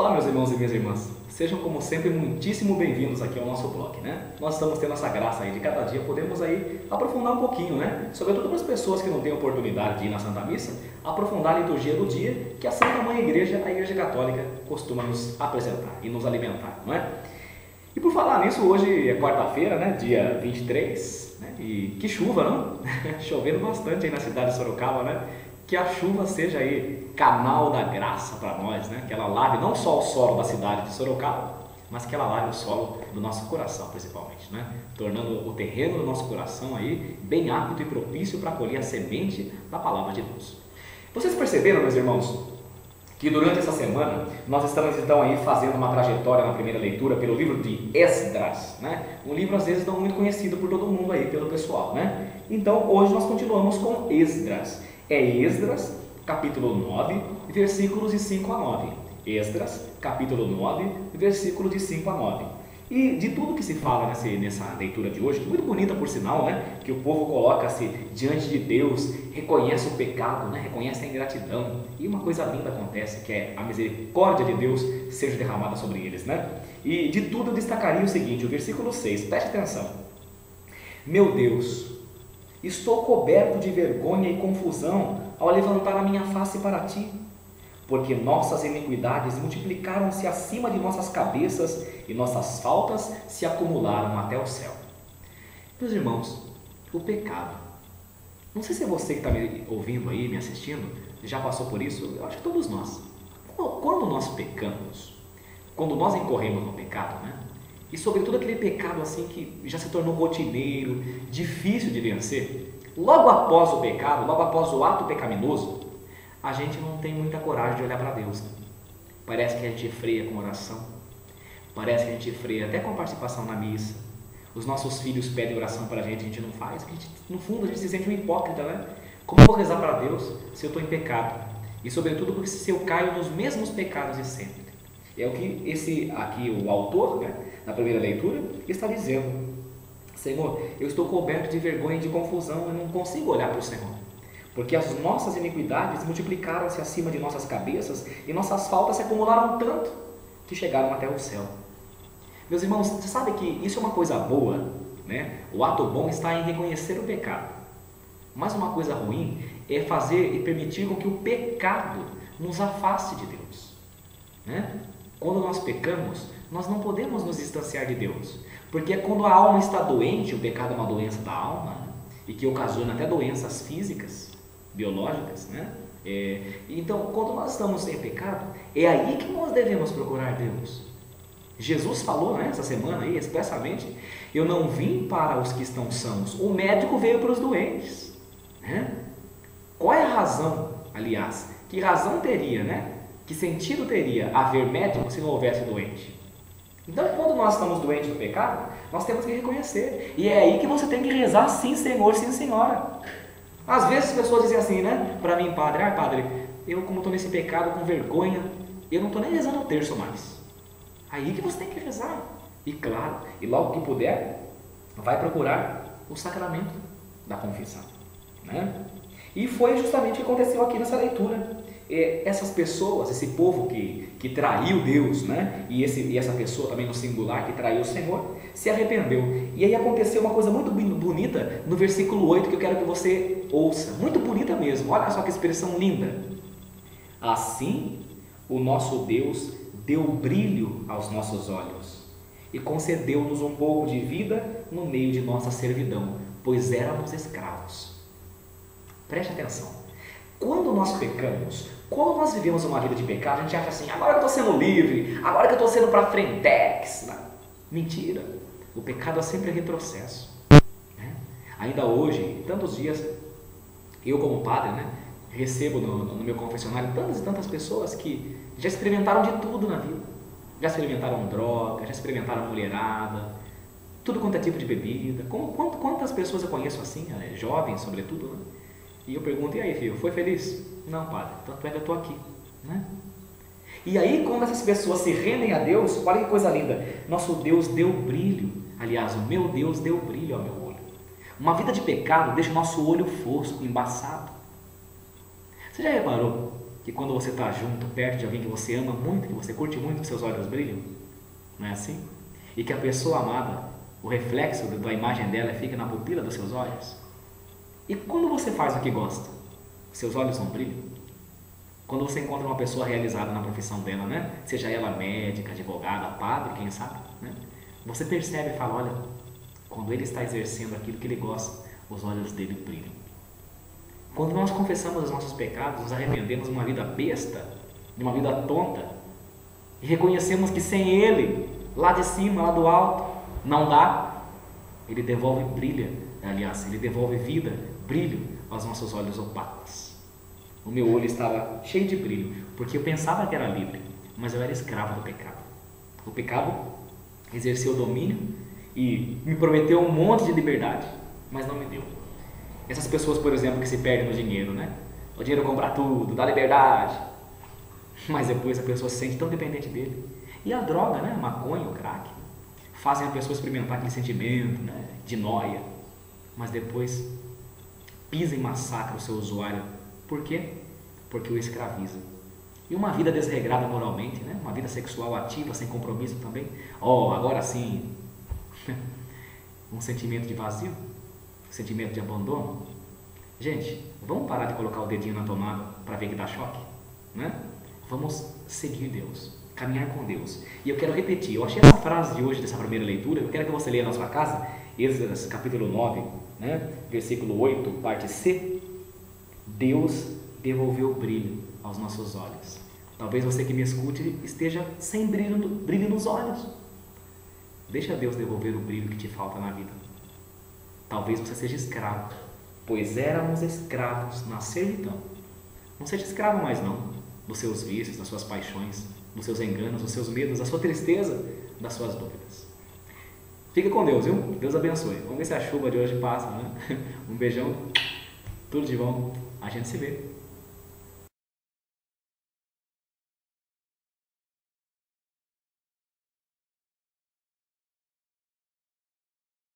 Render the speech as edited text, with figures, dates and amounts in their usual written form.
Olá, meus irmãos e minhas irmãs. Sejam, como sempre, muitíssimo bem-vindos aqui ao nosso blog, né? Nós estamos tendo essa graça aí de cada dia podemos aí aprofundar um pouquinho, né? Sobretudo para as pessoas que não têm oportunidade de ir na Santa Missa, aprofundar a liturgia do dia que a Santa Mãe Igreja, a Igreja Católica, costuma nos apresentar e nos alimentar, não é? E por falar nisso, hoje é quarta-feira, né? Dia 23, né? E que chuva, não? Chovendo bastante aí na cidade de Sorocaba, né? Que a chuva seja aí canal da graça para nós, né? Que ela lave não só o solo da cidade de Sorocaba, mas que ela lave o solo do nosso coração, principalmente, né? Tornando o terreno do nosso coração aí bem apto e propício para colher a semente da palavra de Deus. Vocês perceberam, meus irmãos, que durante essa semana nós estamos então aí fazendo uma trajetória na primeira leitura pelo livro de Esdras, né? Um livro às vezes não muito conhecido por todo mundo aí, pelo pessoal, né? Então hoje nós continuamos com Esdras. É Esdras, capítulo 9, versículos de 5 a 9. Esdras, capítulo 9, versículos de 5 a 9. E de tudo que se fala nessa leitura de hoje, muito bonita por sinal, né? Que o povo coloca-se diante de Deus, reconhece o pecado, né? Reconhece a ingratidão. E uma coisa linda acontece, que é a misericórdia de Deus seja derramada sobre eles, né? E de tudo eu destacaria o seguinte, o versículo 6, preste atenção. Meu Deus, estou coberto de vergonha e confusão ao levantar a minha face para ti, porque nossas iniquidades multiplicaram-se acima de nossas cabeças e nossas faltas se acumularam até o céu. Meus irmãos, o pecado. Não sei se é você que está me ouvindo aí, me assistindo, já passou por isso, eu acho que todos nós. Quando nós pecamos, quando nós incorremos no pecado, né? E sobretudo aquele pecado assim que já se tornou rotineiro, difícil de vencer, logo após o pecado, logo após o ato pecaminoso, a gente não tem muita coragem de olhar para Deus. Parece que a gente freia com oração, parece que a gente freia até com participação na missa. Os nossos filhos pedem oração para a gente não faz, porque no fundo a gente se sente um hipócrita, né? Como eu vou rezar para Deus se eu estou em pecado? E sobretudo porque se eu caio nos mesmos pecados de sempre. É o que o autor, né, na primeira leitura, está dizendo. Senhor, eu estou coberto de vergonha e de confusão, eu não consigo olhar para o Senhor. Porque as nossas iniquidades multiplicaram-se acima de nossas cabeças e nossas faltas se acumularam tanto que chegaram até o céu. Meus irmãos, você sabe que isso é uma coisa boa, né? O ato bom está em reconhecer o pecado. Mas uma coisa ruim é fazer e permitir com que o pecado nos afaste de Deus, né? Quando nós pecamos, nós não podemos nos distanciar de Deus, porque é quando a alma está doente, o pecado é uma doença da alma, né? E que ocasiona até doenças físicas, biológicas, né? Então, quando nós estamos em pecado, é aí que nós devemos procurar Deus. Jesus falou, né, essa semana aí, expressamente, eu não vim para os que estão sãos, o médico veio para os doentes, né? Qual é a razão, aliás, que razão teria, né? Que sentido teria haver médico se não houvesse doente? Então, quando nós estamos doentes do pecado, nós temos que reconhecer. E é aí que você tem que rezar, sim, Senhor, sim, Senhora. Às vezes as pessoas dizem assim, né? Para mim, padre, padre, eu como estou nesse pecado com vergonha, eu não estou nem rezando o terço mais. Aí que você tem que rezar. E claro, e logo que puder, vai procurar o sacramento da confissão, né? E foi justamente o que aconteceu aqui nessa leitura. Essas pessoas, esse povo que traiu Deus, né? E essa pessoa também no singular que traiu o Senhor, se arrependeu. E aí aconteceu uma coisa muito bonita no versículo 8 que eu quero que você ouça. Muito bonita mesmo, olha só que expressão linda. Assim, o nosso Deus deu brilho aos nossos olhos e concedeu-nos um pouco de vida no meio de nossa servidão, pois éramos escravos. Preste atenção. Quando nós pecamos, quando nós vivemos uma vida de pecado, a gente acha assim, agora que eu estou sendo livre, agora que eu estou sendo para frentex. Mentira, o pecado é sempre retrocesso, né? Ainda hoje, tantos dias, eu como padre, né, recebo no meu confessionário tantas e tantas pessoas que já experimentaram de tudo na vida. Já experimentaram droga, já experimentaram mulherada, tudo quanto é tipo de bebida. Quantas pessoas eu conheço assim, né, jovens sobretudo, né? E eu pergunto, e aí, filho, foi feliz? Não, padre, tanto é que eu estou aqui, né? E aí, quando essas pessoas se rendem a Deus, olha que coisa linda, nosso Deus deu brilho, aliás, o meu Deus deu brilho ao meu olho. Uma vida de pecado deixa o nosso olho fosco, embaçado. Você já reparou que quando você está junto, perto de alguém que você ama muito, que você curte muito, seus olhos brilham? Não é assim? E que a pessoa amada, o reflexo da imagem dela fica na pupila dos seus olhos? E quando você faz o que gosta, seus olhos não brilham? Quando você encontra uma pessoa realizada na profissão dela, né? Seja ela médica, advogada, padre, quem sabe, né? Você percebe e fala, olha, quando ele está exercendo aquilo que ele gosta, os olhos dele brilham. Quando nós confessamos os nossos pecados, nos arrependemos de uma vida besta, de uma vida tonta, e reconhecemos que sem ele, lá de cima, lá do alto, não dá, ele devolve ele devolve vida, brilho aos nossos olhos opacos. O meu olho estava cheio de brilho, porque eu pensava que era livre, mas eu era escravo do pecado. O pecado exerceu domínio e me prometeu um monte de liberdade, mas não me deu. Essas pessoas, por exemplo, que se perdem no dinheiro, né? O dinheiro compra tudo, dá liberdade, mas depois a pessoa se sente tão dependente dele. E a droga, né? A maconha, o crack, fazem a pessoa experimentar aquele sentimento, né? De nóia, mas depois pisa e massacra o seu usuário. Por quê? Porque o escraviza. E uma vida desregrada moralmente, né? Uma vida sexual ativa, sem compromisso também. Agora sim, um sentimento de vazio, um sentimento de abandono. Gente, vamos parar de colocar o dedinho na tomada para ver que dá choque, né? Vamos seguir Deus, caminhar com Deus. E eu quero repetir, eu achei essa frase de hoje, dessa primeira leitura, eu quero que você leia na sua casa, Êxodo capítulo 9, né? Versículo 8, parte C. Deus devolveu o brilho aos nossos olhos. Talvez você que me escute esteja sem brilho nos olhos. Deixa Deus devolver o brilho que te falta na vida. Talvez você seja escravo, pois éramos escravos na servidão. Não seja escravo mais não, dos seus vícios, das suas paixões, dos seus enganos, dos seus medos, da sua tristeza, das suas dúvidas. Fica com Deus, viu? Deus abençoe. Vamos ver se a chuva de hoje passa, né? Um beijão, tudo de bom. A gente se vê.